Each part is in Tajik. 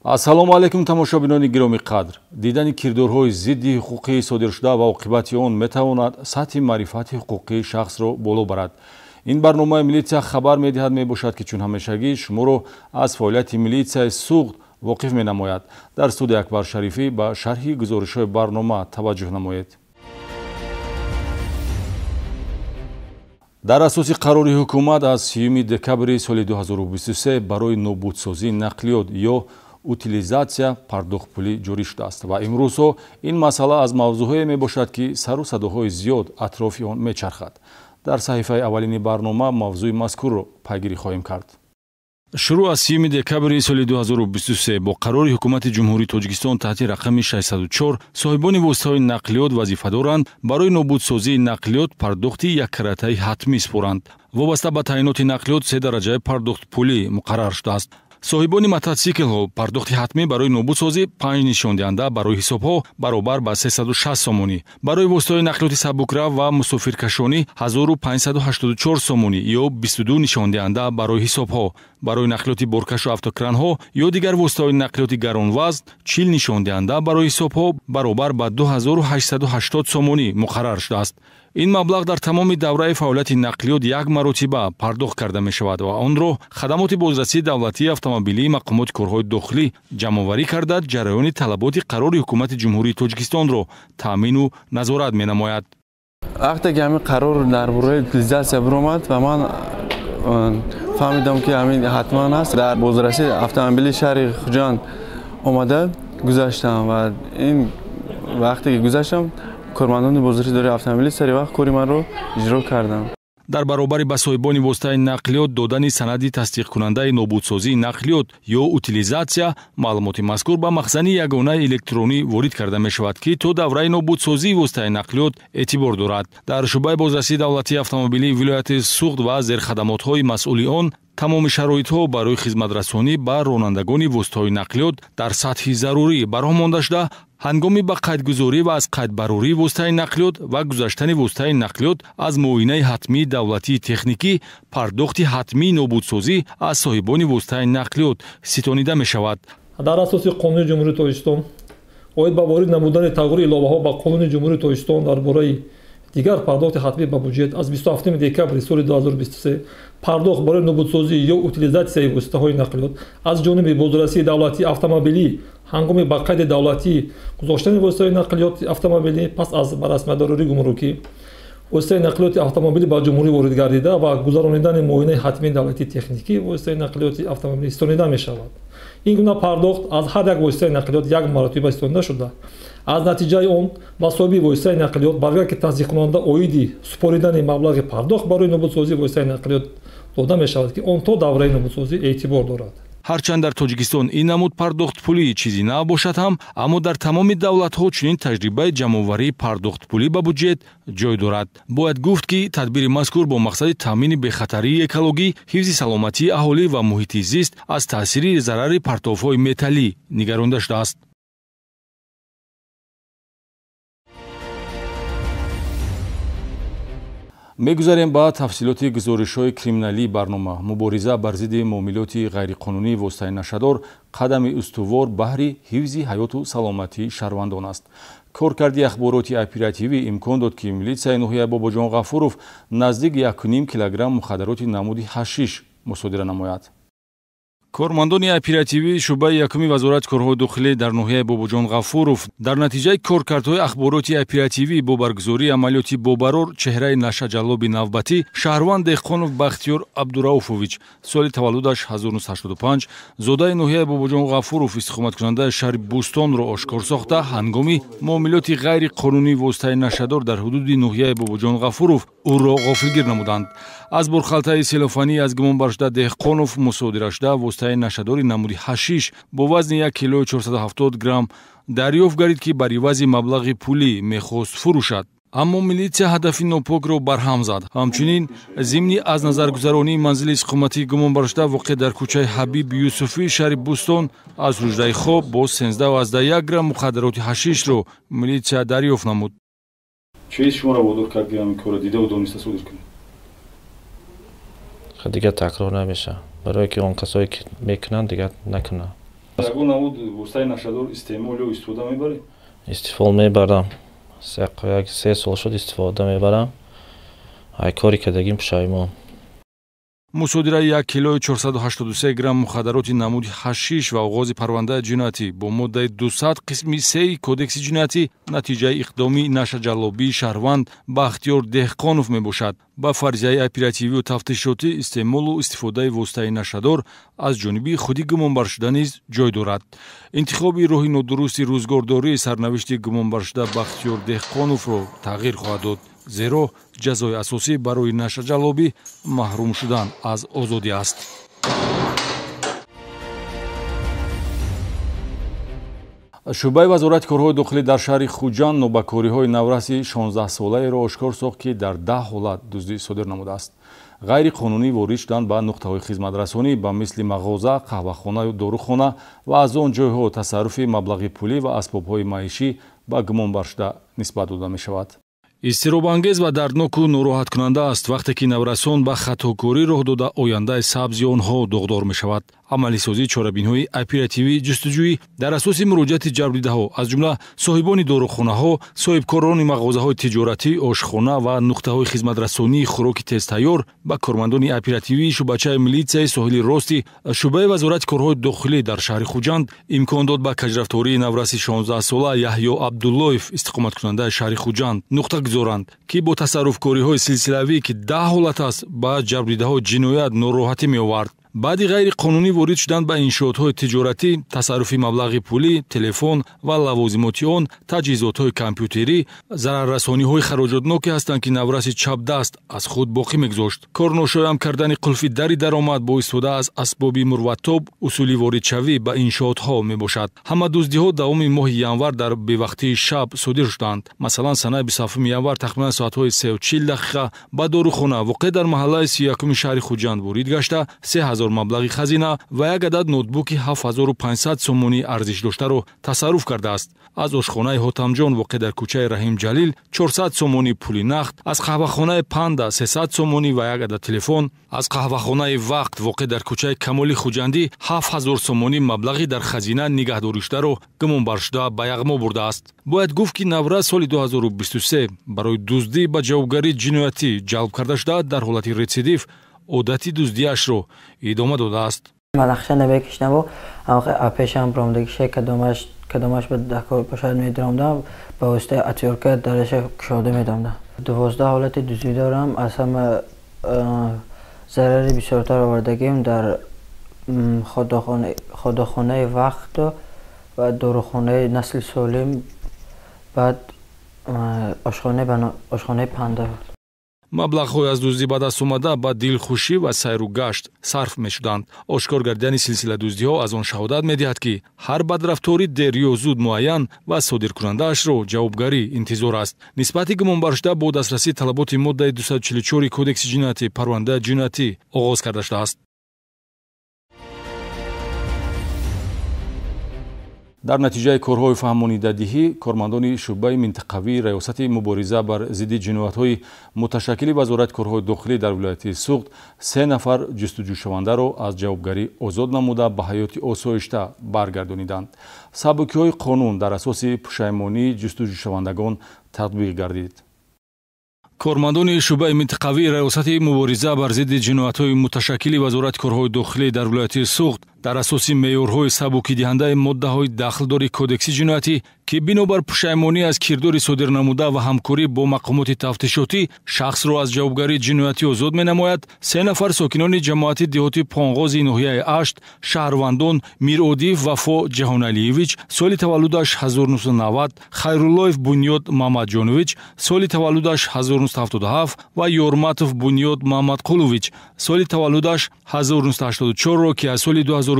ассалому алайкум тамошобинони гироми қадр. Дидани кирдорҳои зидди ҳуқуқии содиршуда ва оқибати он метавонад сатҳи маърифати ҳуқуқии шахсро боло барад. ин барномаи милитсия хабар медиҳад мебошад ки чун ҳамешагӣ шуморо аз фаъолияти милитсияи суғд воқиф менамояд. дар студияи Акбар Шарифӣ ба шарҳи гузоришҳои барнома таваҷҷӯҳ намоед. дар асоси қарори ҳукумат аз 3 декабри соли 2023 барои нобудсозии нақлиёт ё утилизация пардохтпулӣ ҷорӣ шудааст ва имрӯзҳо ин масъала аз мавзӯъҳое мебошад ки сару садоҳои зиёд атрофи он мечархад. дар саҳифаи аввалини барнома мавзӯи мазкурро пайгирӣ хоҳем кард. шурӯъ аз 3 декабри соли 2023 бо қарори ҳукумати ҷумҳурии Тоҷикистон таҳти рақами 604 соҳибони воситаҳои нақлиёт вазифа доранд барои нобудсозии нақлиёт пардохти яккаратаи ҳатмӣ споранд. вобаста ба таъиноти нақлиёт 3 дараҷаи пардохтпулӣ муқаррар шудааст. соҳибони мотосиклҳо пардохти ҳатмӣ барои нобудсозӣ 5 нишондиҳанда барои ҳисобҳо баробар ба 360 сомонӣ, барои воситаҳои нақлиёти сабукрав ва мусофиркашонӣ 1584 сомонӣ ё 22 нишондиҳанда барои ҳисобҳо, барои нақлиёти боркашу автокранҳо ё дигар воситаҳои нақлиёти гаронвазн 40 нишондиҳанда барои ҳисобҳо баробар ба 2880 сомонӣ муқаррар шудааст. ин маблағ дар тамоми давраи фаъолияти нақлиёт як маротиба пардохт карда мешавад ва онро хадамоти бозрасии давлатии автомобилии мақомоти корҳои дохилӣ ҷамъоварӣ карда ҷараёни талаботи қарори ҳукумати ҷумҳурии Тоҷикистонро таъмину назорат менамояд. вақте ки ҳамин қарор дар бораи утилизатсия биромад ва ман фаҳмидам ки ҳамин ҳатман аст, дар бозрасии автомобили шаҳри Хуҷанд омада гузаштам ва ин вақте ки гузаштам кормандони бозрасидори автомобили сари вақт кори манро иҷро карданд. дар баробари ба соҳибони воситаи нақлиёт додани санади тасдиқкунандаи нобудсозии нақлиёт ё утилизатсия маълумоти мазкур ба махзани ягонаи электронӣ ворид карда мешавад ки то давраи нобудсозии воситаи нақлиёт эътибор дорад. дар шуъбаи бозрасии давлатии автомобилии вилояти суғд ва зерхадамотҳои масъули он тамоми шароитҳо барои хизматрасонӣ ба ронандагони воситаҳои нақлиёт дар сатҳи зарурӣ барҳо монда шуда ҳангоми ба қайдгузорӣ ва аз қайдбарории воситаи нақлиёт ва гузаштани воситаи нақлиёт аз муоинаи ҳатмии давлатии техникӣ пардохти ҳатмии нобудсозӣ аз соҳибони воситаи нақлиёт ситонида мешавад. дар асоси қонуни ҷумҳурии Тоҷикистон оид ба ворид намудани тағйири иловаҳо ба қонуни ҷумҳурии Тоҷикистон дар бораи дигар пардохти ҳатмӣ ба бюҷет аз 27 декабри соли 2023 пардохт барои нобудсозӣ ё утилизатсияи воситаҳои нақлиёт аз ҷониби бозрасии давлатии автомобилӣ ҳангоми ба қайди давлатӣ гузоштани воситаҳои нақлиёти автомобилӣ пас аз ба расмиятдории гумрукӣ воситаи нақлиёти автомобилӣ ба ҷумҳурӣ ворид гардида ва гузаронидани муоинаи ҳатмии давлатии техникӣ воситаи нақлиёти автомобилӣ ситонида мешавад. ин гуна пардохт аз ҳар як воситаи нақлиёт як маротиба ситонида шуда аз натиҷаи он ба соҳиби воситаи нақлиёт баргарки тасдиқкунанда оиди супоридани маблағи пардохт барои нобудсозии воситаи нақлиёт дода мешавад ки он то давраи нобудсозӣ эътибор дорад. ҳарчанд дар Тоҷикистон ин намуд пардохтпулӣ чизи нав бошад ҳам, аммо дар тамоми давлатҳо чунин таҷрибаи ҷамъоварии пардохтпулӣ ба бюҷет ҷой дорад. бояд гуфт ки тадбири мазкур бо мақсади таъмини бехатарии экологӣ, ҳифзи саломатии аҳолӣ ва муҳити зист аз таъсири зарари партовҳои металлӣ нигаронда шудааст. мегузарем ба тафсилоти гузоришҳои криминалии барнома. мубориза бар зидди муомилоти ғайриқонунии воситаи нашадор қадами устувор баҳри ҳифзи ҳаёту саломатии шаҳрвандон аст. коркарди ахбороти оперативӣ имкон дод ки милитсияи ноҳияи Бобоҷон Ғафуров наздик 1,5 килограмм мухаддароти намуди ҳашиш мусодира намояд. кормандони оперативии шуъбаи якуми вазорати корҳои дохилӣ дар ноҳияи Бобоҷон Ғафуров дар натиҷаи коркардҳои ахбороти оперативӣ бо баргузории амалиёти бобарор чеҳраи нашаҷаллоби навбатӣ шаҳрванд Деҳқонов Бахтиёр Абдурауфович соли таваллудаш 1985 зодаи ноҳияи Бобоҷон Ғафуров истиқоматкунандаи шаҳри Бӯстонро ошкор сохта ҳангоми муомилоти ғайриқонунии воситаи нашадор дар ҳудуди ноҳияи Бобоҷон Ғафуров ӯро ғофилгир намуданд. аз борхалтаи селофанӣ аз гумонбаршуда Деҳқонов мусодира шуда воситаи нашадори намуди ҳашиш бо вазни 1 килои 470 грамм дарёфт гардид ки бар ивази маблағи пулӣ мехост фурӯшад. аммо милитсия ҳадафи нопокро барҳам зад. ҳамчунин зимни аз назаргузаронии манзили истиқоматии гумонбаршуда воқеъ дар кӯчаи Ҳабиб Юсуфӣ шаҳри Бӯстон аз ҳуҷраи хоб бо 13,1 грамм мухаддароти ҳашишро милитсия дарёфт намуд. чист шуморо водор карди ҳамин корро дида ва дониста содир кунед? دیگه تکرار نمیشه برای که اون کسایی که میکنن دیگه نکنن Ягон намуд воситаи нашадор истеъмол ё истифода мебарӣ? Истифода мебарам. Як 3 сол шуд истифода мебарам. Ай кори кардагим пушаймон. мусодираи 1 килои 483 грамм мухаддароти намуди ҳашиш ва оғози парвандаи ҷиноятӣ бо моддаи 200 қисми 3 кодекси ҷиноятӣ натиҷаи иқдоми нашаҷаллобии шаҳрванд Бахтиёр Деҳқонов мебошад. ба фарзияи оперативию тафтишотӣ истеъмолу истифодаи воситаи нашадор аз ҷониби худи гумонбаршуда низ ҷой дорад. интихоби роҳи нодурусти рӯзгордории сарнавишти гумонбаршуда Бахтиёр Деҳқоновро тағйир хоҳад дод, зеро ҷазои асосӣ барои нашаҷаллобӣ маҳрум шудан аз озодӣ аст. шӯъбаи вазорати корҳои дохилӣ дар шаҳри Хуҷанд нобакориҳои навраси 16-солаеро ошкор сохт, ки дар 10 ҳолат дуздӣ содир намудааст. ғайриқонунӣ ворид шуданд ба нуқтаҳои хизматрасонӣ ба мисли мағоза, қаҳвахона, дорухона ва аз он ҷойҳо тасарруфи маблағи пулӣ ва асбобҳои маишӣ ба гумонбаршуда нисбат дода мешавад. изтиробангез ва дардноку нороҳаткунанда аст вақте ки наврасон ба хатокорӣ роҳ дода ояндаи сабзи онҳо доғдор мешавад. амалисозии чорабинҳои оперативии ҷустуҷӯӣ дар асоси муроҷиати ҷалбдидаҳо аз ҷумла соҳибони дорухонаҳо, соҳибкорони мағозаҳои тиҷоратӣ, ошхона ва нуқтаҳои хизматрасонии хӯроки тезтайёр ба кормандони оперативии шӯъбачаи милитсияи соҳили рости шӯъбаи вазорати корҳои дохилӣ дар шаҳри Хуҷанд имкон дод ба каҷрафтории навраси 16-сола Яҳьё Абдуллоев истиқоматкунандаи шаҳри Хуҷанд нуқта гузоранд, ки бо тасарруфкориҳои силсилавӣ ки 10 ҳолат аст ба ҷалбдидаҳои ҷиноят нороҳатӣ меовард. баъди ғайриқонунӣ ворид шудан ба иншоотҳои тиҷоратӣ, тасарруфи маблағи пулӣ, телефон ва лавозимоти он, таҷҳизотҳои компютерӣ, зараррасониҳои хароҷотноке ҳастанд, ки навраси чапдаст аз худ боқӣ мегузошт. корношоям кардани қулфи дари даромад бо истифода аз асбоби мурваттоб усули воридшавӣ ба иншоотҳо мебошад. ҳама дуздиҳо давоми моҳи январ дар бевақтии шаб содир шуданд. масалан, санаи 27 январ тахминан соатҳои 3:40 дақиқа ба дорухона воқеъ дар маҳаллаи 31 шаҳри Хуҷанд ворид гашта 3000 маблағи хазина ва як адад ноутбуки 7500 сомонӣ арзишдоштаро тасарруф кардааст. аз ошхонаи Ҳотамҷон воқеъ дар кӯчаи Раҳим Ҷалил 400 сомонӣ пули нақд, аз қаҳвахонаи Панда 300 сомонӣ ва як адад телефон, аз қаҳвахонаи Вақт воқеъ дар кӯчаи Камоли Хуҷандӣ 7000 сомонӣ маблағи дар хазина нигаҳдориштаро гумонбаршуда ба яғмо бурдааст. бояд гуфт, ки навраз соли 2023 барои дуздӣ ба ҷавобгарии ҷиноятӣ ҷалб карда шуда дар ҳолати рецидив عادتی دزدی‌اشو ادامه داده است. ملخصه نبکشنم و آپیشم برامدگیشه کدامش به دکار پشت می‌درامدم با واسطه اتیورکه درش کشاده می‌دامدم. 12 حالت دزدی دارم. از همه ضرری بسیارتر آوردگیم در خودخانه وقت و داروخانه نسل سالم، بعد آشخانه پنده بود. маблағҳои аз дуздӣ ба даст омада ба дилхушӣ ва сайру гашт сарф мешуданд. ошкор гардидани силсила дуздиҳо аз он шаҳодат медиҳад, ки ҳар бадрафтори дер ё зуд муайян ва содиркунандаашро ҷавобгарӣ интизор аст. нисбати гумонбаршуда бо дастрасии талаботи моддаи 244 кодекси ҷиноятӣ парвандаи ҷиноятӣ оғоз карда шудааст. дар натиҷаи корҳои фаҳмонидадиҳӣ кормандони шӯъбаи минтақавии раёсати мубориза бар зидди ҷиноятҳои муташаккили вазорати корҳои дохилӣ дар вилояти Суғд 3 нафар ҷустуҷӯшавандаро аз ҷавобгарӣ озод намуда ба ҳаёти осоишта баргардониданд. сабукиҳои қонун дар асоси пушаймонии ҷустуҷӯшавандагон татбиқ гардид. кормандони шӯъбаи минтақавии раёсати мубориза бар зидди ҷиноятҳои муташаккили вазорати корҳои дохилӣ дар вилояти Суғд дар асоси меъёрҳои сабукидиҳандаи моддаҳои дахлдори кодекси ҷиноятӣ, ки бинобар пушаймонӣ аз кирдори содирнамуда ва ҳамкорӣ бо мақомоти тафтишотӣ шахсро аз ҷавобгарии ҷиноятӣ озод менамояд, 3 нафар сокинони ҷамоати деҳоти Понғози ноҳияи Ашт, шаҳрвандон Миродив Вафо Ҷаҳоналиевич, соли таваллудаш 1990, Хайруллоев Бунёд Мамаҷонович, соли таваллудаш 1977 ва Ёрматов Бунёд Мамадқулович, соли таваллудаш 1984-ро, ки аз соли 2021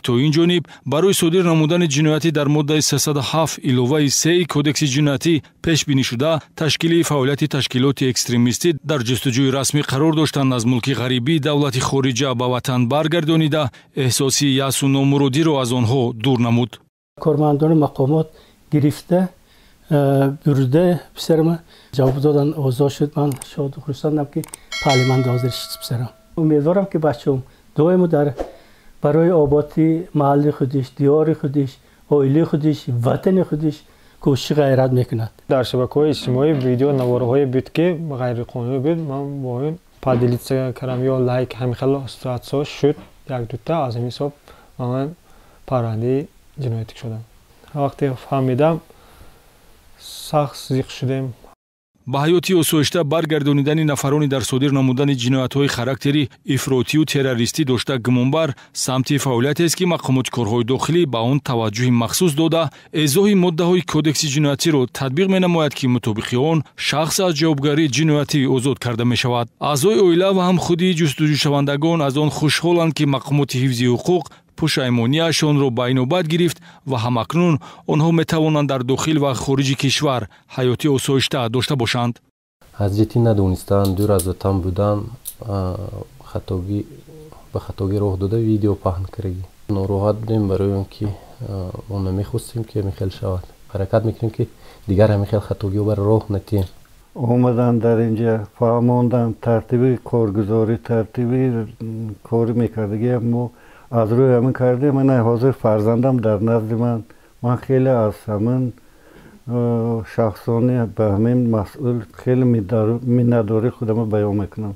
то ин ҷониб барои содир намудани ҷиноятӣ дар моддаи 307 иловаи 3 кодекси ҷиноятӣ пешбинӣ шуда ташкилии фаъолияти ташкилоти экстремистӣ дар ҷустуҷӯи расмӣ қарор доштанд аз мулки ғарибии давлати хориҷа ба ватан баргардонида эҳсоси яъсу номуродиро аз онҳо дур намуд. кормандони мақомот гирифта бурда писарам ҷавоб додан, озод шуд. ман хурсандам ки парлиманд ҳозир шуд писарам. умедворам ки бачаҳом доимо дар برای آبادی محل خودش، دیار خودش، عائله خودش، وطن خودش کوشش غیرت میکند. در شبکه‌های اجتماعی ویدیو نواره‌های بود که غیر قانونی بود، من با این پادلیت کردم یا لایک همین خیلی استراتسا شد یک دوتا از این حساب من پرونده جنایتی شدم. وقتی فهمیدم سخت زیق شدم. ба ҳаёти осоишта баргардонидани нафарони дар содир намудани ҷиноятҳои характери ифротию террористӣ дошта гумонбар самти фаъолиятест ки мақомоти корҳои дохилӣ ба он таваҷҷӯҳи махсус дода эъзоҳи моддаҳои кодекси ҷиноятиро татбиқ менамояд ки мутобиқи он шахс аз ҷавобгарии ҷиноятӣ озод карда мешавад. аъзои оила ва ҳам худи ҷустуҷӯшавандагон аз он хушҳоланд ки мақомоти ҳифзи ҳуқуқ пушаймонияшонро ба инобат гирифт ва ҳамакнун онҳо метавонанд дар дохил ва хориҷи кишвар ҳаёти осоишта дошта бошанд. аз ҷидди надонистан дур аз ватан будан ба хатогӣ роҳ дода видео паҳн кардагӣ нороҳат будем барои он ки мо намехостем ки ҳамин хел шавад. ҳаракат мекунем ки дигар ҳамин хел хатогиҳо бар роҳ натиҳем. омадан дар инҷа фаҳмондан тартиби коргузорӣ тартиби кори мекардагиам мо از روی همین کردیم. من حاضر فرزندم در نزد من خیلی از همین شخصانی به همین مسئول خیلی مینداری خودم بیان میکنم.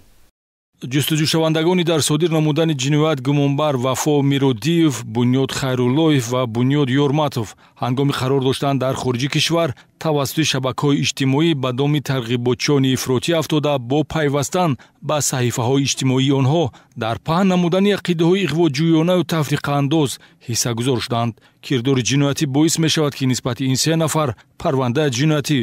ҷустуҷӯшавандагони дар содир намудани ҷиноят гумонбар вафо миродиев, бунёд хайруллоев ва бунёд ёрматов ҳангоми қарор доштан дар хориҷи кишвар тавассути шабакаҳои иҷтимоӣ ба доми тарғиботчиёни ифротӣ афтода бо пайвастан ба саҳифаҳои иҷтимоии онҳо дар паҳн намудани ақидаҳои иғвоҷӯёнаю тафриқаандоз ҳиссагузор шуданд. кирдори ҷиноятӣ боис мешавад ки нисбати ин се нафар парвандаи ҷиноятӣ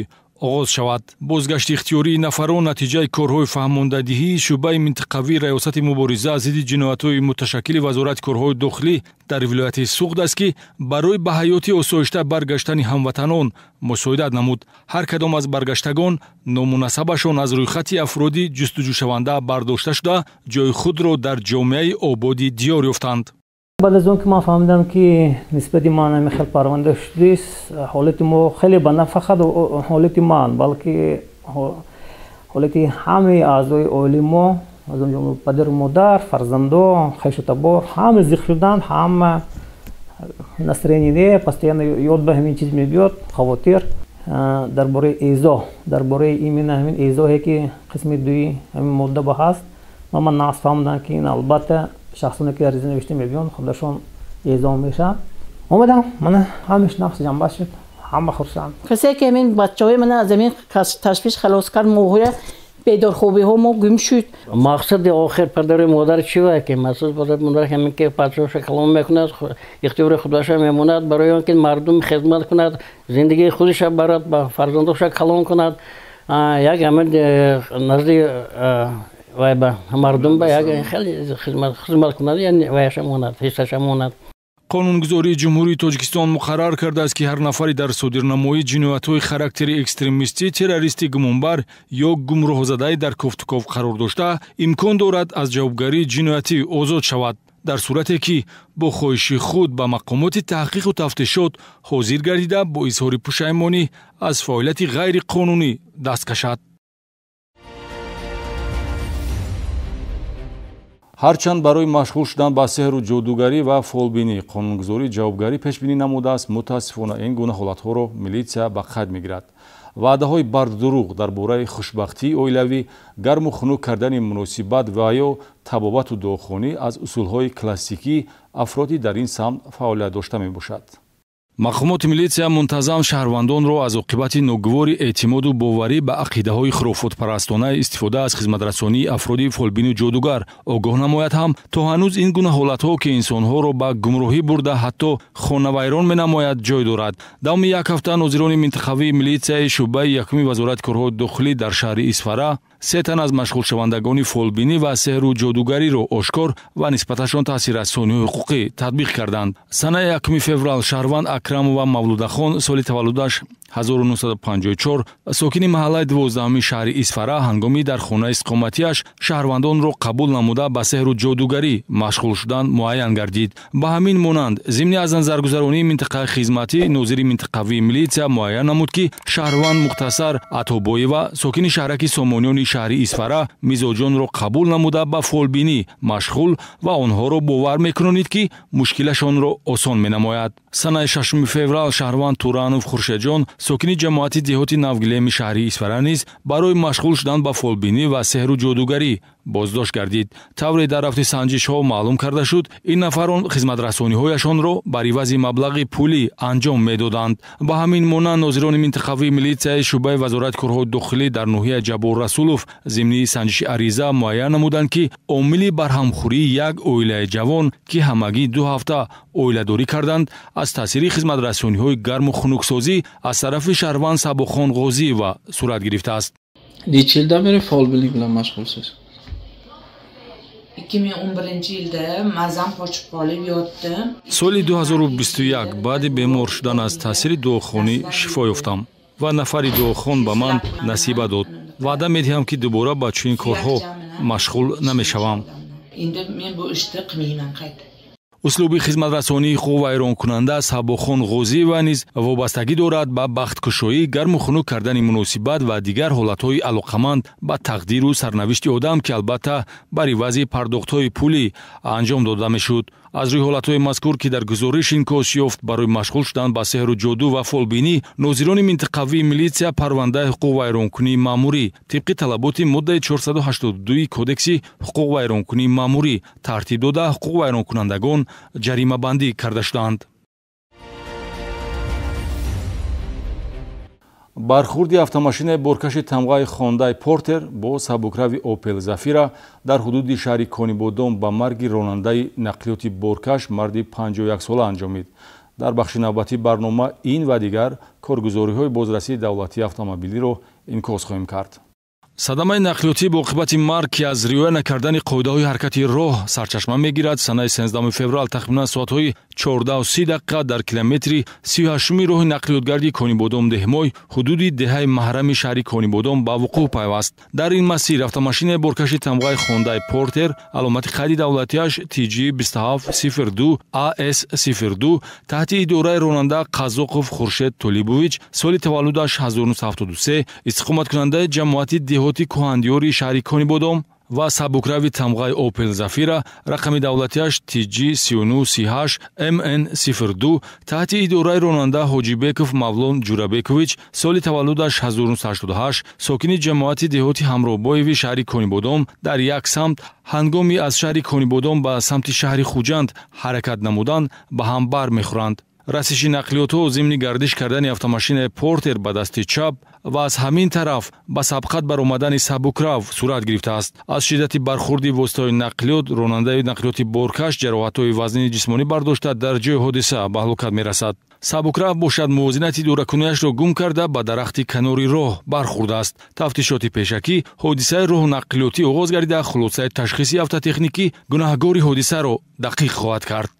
оғоз шавад. бозгашти ихтиёрии нафарон натиҷаи корҳои фаҳмондадиҳии шуъбаи минтақавии раёсати мубориза зидди ҷиноятҳои муташаккили вазорати корҳои дохилӣ дар вилояти Суғд аст ки барои ба ҳаёти осоишта баргаштани ҳамватанон мусоидат намуд. ҳар кадом аз баргаштагон ному насабашон аз рӯйхати афроди ҷустуҷӯшаванда бардошта шуда ҷои худро дар ҷомеаи ободи диёр ёфтанд. بعد از اون که من فهمیدم که نسبت من همیشه پرونده شدیست حالت ما خیلی به نه فقط حالت من بلکه حالت همه اعضای عائله ما از اون پدر و مادر فرزندان خویش و تبار همه زیق شدن همه настроение постоянно یاد به همین چیز میبیاد خواطر درباره ایزا درباره ایمن همین ایزایی که قسم دوی همین ماده به هست من ناس فهمیدم که این البته شخصانی که عریضه نوشته میبیان خودشون اعزام میشن. اومدم من همش نفس جنبه شد همه خورشند کسی که همین بچه های من از همین تشویش خلاص کرد موقع بیدار خوبی ها ما گم شد. مقصد آخر پدر مادر چی بود که مقصد پدر مادر همین که بچه‌هاش کلام میکند اختیار خودش میموند برای اینکه مردم خدمت کند زندگی خودش برات با فرزندانش کلام کند یک همین نزد و به مردم به یک خیلی خدمت کنند یعنی وایش ماند حسش ماند. қонунгузории ҷумҳурии тоҷикистон муқаррар кардааст ки ҳар нафари дар содирнамоии ҷиноятҳои характери экстремистӣ террористӣ гумонбар ё гумроҳзадаи дар кофтукоф қарор дошта имкон дорад аз ҷавобгарии ҷиноятӣ озод шавад дар сурате ки бо хоҳиши худ ба мақомоти таҳқиқу тафтишот ҳозир гардида бо изҳори пушаймонӣ аз фаъолияти ғайриқонунӣ даст кашад. ҳарчанд барои машғул шудан ба сеҳру ҷодугарӣ ва фолбинӣ қонунгузории ҷавобгарӣ пешбинӣ намудааст, мутаассифона ин гуна ҳолатҳоро милитсия ба қайд мегирад. ваъдаҳои бардуруғ дар бораи хушбахтии оилавӣ, гарму хунук кардани муносибат ва ё табобату дуохонӣ аз усулҳои классикии афроди дар ин самт фаъолият дошта мебошад. мақомоти милитсия мунтазам шаҳрвандонро аз оқибати ногувори эътимоду боварӣ ба ақидаҳои хурофотпарастонаи истифода аз хизматрасонии афроди фолбину ҷодугар огоҳ намояд ҳам то ҳанӯз ин гуна ҳолатҳо ки инсонҳоро ба гумроҳӣ бурда ҳатто хонавайрон менамояд ҷой дорад. давоми як ҳафта нозирони минтақавии милитсияи шуъбаи якуми вазорати корҳои дохилӣ дар шаҳри Исфара се тан аз машғулшавандагони фолбинӣ ва сеҳру ҷодугариро ошкор ва нисбаташон таъсиррасонии ҳуқуқӣ татбиқ карданд. санаи 1 феврал шаҳрванд Акрамова Мавлудахон соли таваллудаш 1954 сокини маҳаллаи 12-уми шаҳри Исфара ҳангоми дар хонаи иstiqomatиаш шаҳрвандонро қабул намуда ба сеҳру ҷодугарӣ машғул шудан муайян гардид. Ба ҳамин монанд зимни аз назаргузаронии минтақаи хизматӣ нозири минтақавии милитсия муайян намуд, ки шаҳрванд Мухтасар Атобоева сокини шаҳраки Сомонёни шаҳри Исфара мизоҷонро қабул намуда ба фолбинӣ машғул ва онҳоро бовар мекунонид, ки мушкилашонро осон менамояд. Санаи 6 феврал шаҳрванд Туранов Хуршеҷон сокини ҷамоати деҳоти Навгилеми шаҳри Исфара низ барои машғул шудан ба фолбинӣ ва сеҳру ҷодугарӣ боздошт гардид. Тавре дар рафти санҷишҳо маълум карда шуд, ин нафарон хизматрасониҳояшонро бар ивази маблағи пулӣ анҷом медоданд. Ба ҳамин монанд нозирони минтақавии милитсияи шӯъбаи вазорати корҳои дохилӣ дар ноҳияи Ҷабор Расулов зимнии санҷиши ариза муайян намуданд, ки омили барҳамхӯрии як оилаи ҷавон, ки ҳамагӣ 2 ҳафта оиладорӣ карданд, аз таъсири хизматрасониҳои гарму хунуксозӣ аз тарафи шаҳрванд Сабухон Ғозиева сурат гирифтааст. Нechilda beri folbinlik bilan mashg'ulsiz? 2011-yilda mazam qochib qolib yotdim. Соли 2021 баъди бемор шудан аз таъсири дуохонӣ шифо ёфтам ва нафари дуохон ба ман насиба дод. Ваъда медиҳам, ки дубора ба чунин корҳо машғул намешавам. Endi men bu ishni qilmayman qayta. услуби хизматрасонии худ вайронкунанда Сабухон Ғозиева низ вобастагӣ дорад ба бахткушоӣ, гарму хунук кардани муносибат ва дигар ҳолатҳои алоқаманд ба тақдиру сарнавишти одам, ки албатта бар ивази пардохтҳои пулӣ анҷом дода мешуд. аз рӯи ҳолатҳои мазкур, ки дар гузориш инъикос ёфт, барои машғул шудан ба сеҳру ҷоду ва фолбинӣ нозирони минтақавии милитсия парвандаи ҳуқуқ вайронкунии маъмурӣ тибқи талаботи моддаи 482 кодекси ҳуқуқ вайронкунии маъмурӣ тартиб дода ҳуқуқ вайронкунандагон ҷаримабандӣ карда шуданд. бархурди автомошинаи боркаши тамғаи Hyundai Porter бо сабукрави Opel Zafira дар ҳудуди шаҳри Конибодом ба марги ронандаи нақлиёти боркаш марди 51 сола анҷомид. дар бахши навбатӣ барнома ин ва дигар коргузориҳои бозрасии давлатии автомобилиро инъикос хоҳем кард. садамаи нақлиётӣ бо оқибати марг, ки аз риоя накардани қоидаҳои ҳаракати роҳ сарчашма мегирад, санаи 13 феврал тахминан соатҳои 14:30 дар километри 38 роҳи нақлиётгарди Конибодом Деҳмой ҳудуди деҳаи маҳрами шаҳри Конибодом ба вуқӯъ пайваст. дар ин масир автомошинаи боркаши тамғаи Hyundai Porter аломати қайди давлатиаш TG2702 AS02 таҳти идораи ронанда Қазоқов Хуршед Толибович, соли таваллудаш 1973, истиқоматкунандаи ҷамоати деҳоти кӯҳандиёри шаҳри Конибодом ва сабукрави тамғаи Opel Zafira, рақами давлатиаш TG3938 MN02 таҳти идораи ронанда Ҳоҷибеков Мавлон Ҷурабекович, соли таваллудаш 1988, сокини ҷамоати деҳоти Ҳамроҳбоеви шаҳри Конибодом, дар як самт ҳангоми аз шаҳри Конибодом ба самти шаҳри Хуҷанд ҳаракат намудан ба ҳам бар мехӯранд. расиши нақлиётҳо зимни гардиш кардани автомошинаи Портер ба дасти чап ва аз ҳамин тараф ба сабқат баромадани сабукрав сурат гирифтааст. аз шиддати бархурди воситаҳои нақлиёт ронандаи нақлиёти боркаш ҷароҳатҳои вазнини ҷисмонӣ бардошта дар ҷои ҳодиса ба ҳалокат мерасад. сабукрав бошад мувозинати идоракунияшро гум карда ба дарахти канори роҳ бархӯрдааст. тафтишоти пешакӣ ҳодисаи роҳу нақлиётӣ оғоз гардида хулосаи ташхиси автотехникӣ гунаҳгори ҳодисаро дақиқ хоҳад кард.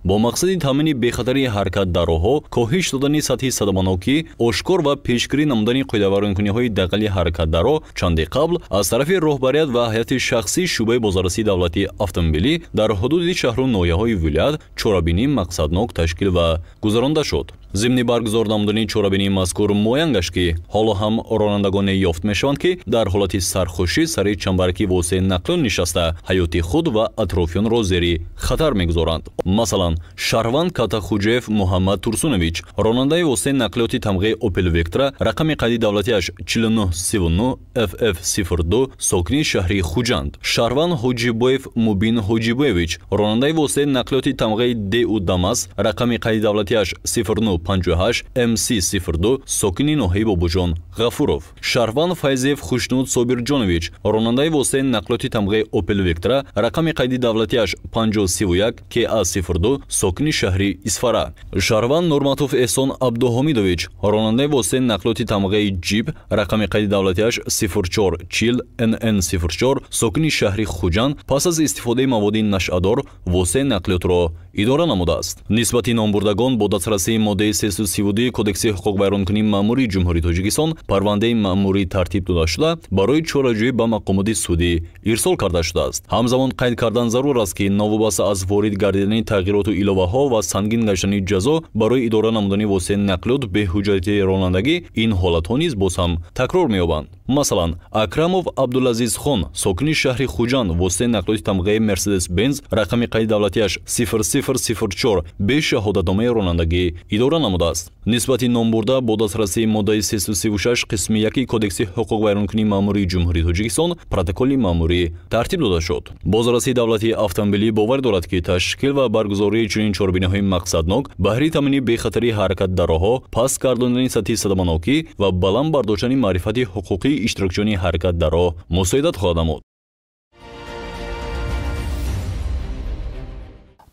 бо мақсади таъмини бехатарии ҳаракат дар роҳҳо, коҳиш додани сатҳи садаманокӣ, ошкор ва пешгирӣ намудани қоидавайронкуниҳои дағали ҳаракат дар роҳ чанде қабл аз тарафи роҳбарият ва ҳайати шахсии шӯъбаи бозаррасии давлатии автомобилӣ дар ҳудуди шаҳру ноҳияҳои вилоят чорабинӣ мақсаднок ташкил ва гузаронда шуд. зимни баргузор намудани чорабинии мазкур муайян гашт, ки ҳоло ҳам ронандагоне ёфт мешаванд, ки дар ҳолати сархушӣ сари чамбарки воситаи нақлиён нишаста ҳаёти худ ва атрофиёнро зери хатар мегузоранд. масалан, шаҳрванд Катахуҷаев Муҳаммад Турсунович, ронандаи воситаи нақлиёти тамғаи Opel Vectra, рақами қайди давлатиаш 4939 FF02, сокини шаҳри Хуҷанд. шаҳрванд Ҳоҷибоев Мубин Ҳоҷибоевич, ронандаи воситаи нақлиёти тамғаи DU Damas, рақами қайди давлатиаш 0958 MC02, сокини ноҳияи Бобуҷон Ғафуров. шаҳрванд Файзиев Хушнуд Собирҷонович, ронандаи воситаи нақлиёти тамғаи Opel Vectra, рақами қайди давлатиаш 5031 KA02, сокини шаҳри Исфара. шаҳрванд Нурматов Эҳсон Абдуҳомидович, ронандаи воситаи нақлиёти тамғаи Ҷиб, рақами қайди давлатиаш 0440 NN04, сокини шаҳри Хуҷанд, пас аз истифодаи маводи нашъадор воситаи нақлиётро идора намудааст. нисбати номбурдагон бо дастрасии моддаи моддаи 332 кодекси ҳуқуқбайронкунии маъмурии ҷумҳурии Тоҷикистон парвандаи маъмурӣ тартиб дода шуда барои чораҷӯӣ ба мақомоти судӣ ирсол карда шудааст. ҳамзамон қайд кардан зарур аст ки новобаста аз ворид гардидани тағйироту иловаҳо ва сангин гаштани ҷазо барои идора намудани воситаи нақлиёт беҳуҷҷати ронандагӣ ин ҳолатҳо низ боз ҳам такрор меёбанд. масалан, Акрамов Абдулазизхон сокини шаҳри Хуҷанд воситаи нақлиёти тамғаи Mercedes Benz рақами қайди давлатиаш 0004 бе шаҳодатномаи ронандагӣ идора намудааст. нисбати номбурда бо дастрасии моддаи 336 қисми 1 кодекси ҳуқуқбайронкунии маъмурии ҷумҳурии Тоҷикистон протоколи маъмурӣ тартиб дода шуд. Бозраси давлати автомобилӣ бовар дорад ки ташкил ва баргузории чунин чорбиниҳои мақсаднок баҳри таъмини бехатарии ҳаракат дар роҳҳо, паст гардондани сатҳи садаманокӣ ва баланд бардоштани маърифати ҳуқуқии иштирокчиёни ҳаракат дар роҳ мусоидат хоҳад намуд.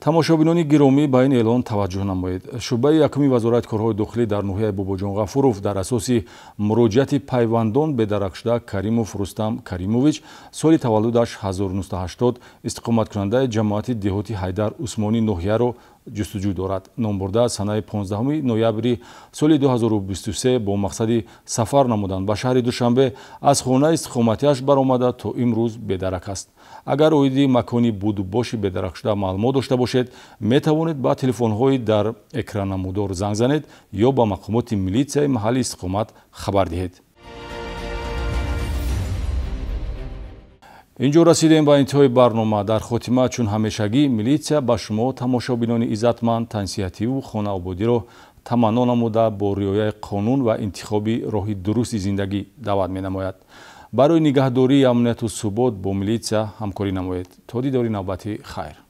тамошобинони гиромӣ ба ин эълон таваҷҷӯҳ намоед. шӯъбаи якуми вазорати корҳои дохилӣ дар ноҳияи Бобоҷон Ғафуров дар асоси муроҷиати пайвандон бедарахшуда Каримов Рустам Каримович соли таваллудаш 1980 истиқоматкунандаи ҷамоати деҳоти Ҳайдар Усмонӣ ноҳияро ҷустуҷӯ дорад. Номбурда санаи 15 ноябри соли 2023 бо мақсади сафар намудан ба шаҳри Душанбе аз хона истиқоматиаш баромада то имрӯз бедарак аст. агар оиди макони буду боши бедарахшуда маълумот дошта бошед, метавонед ба телефонҳои дар экраннамудор занг занед ё ба мақомоти милитсияи маҳалли истиқомат хабар диҳед. инҷо расидем ба интиҳои барнома. дар хотима чун ҳамешагӣ милитсия ба шумо тамошобинони иззатманд таъсиятиву хонаободиро таманно намуда бо риояи қонун ва интихоби роҳи дурусти зиндагӣ даъват менамояд. барои нигаҳдории амниятту субот бо милитсия ҳамкорӣ намоед. то дидори навбати хайр.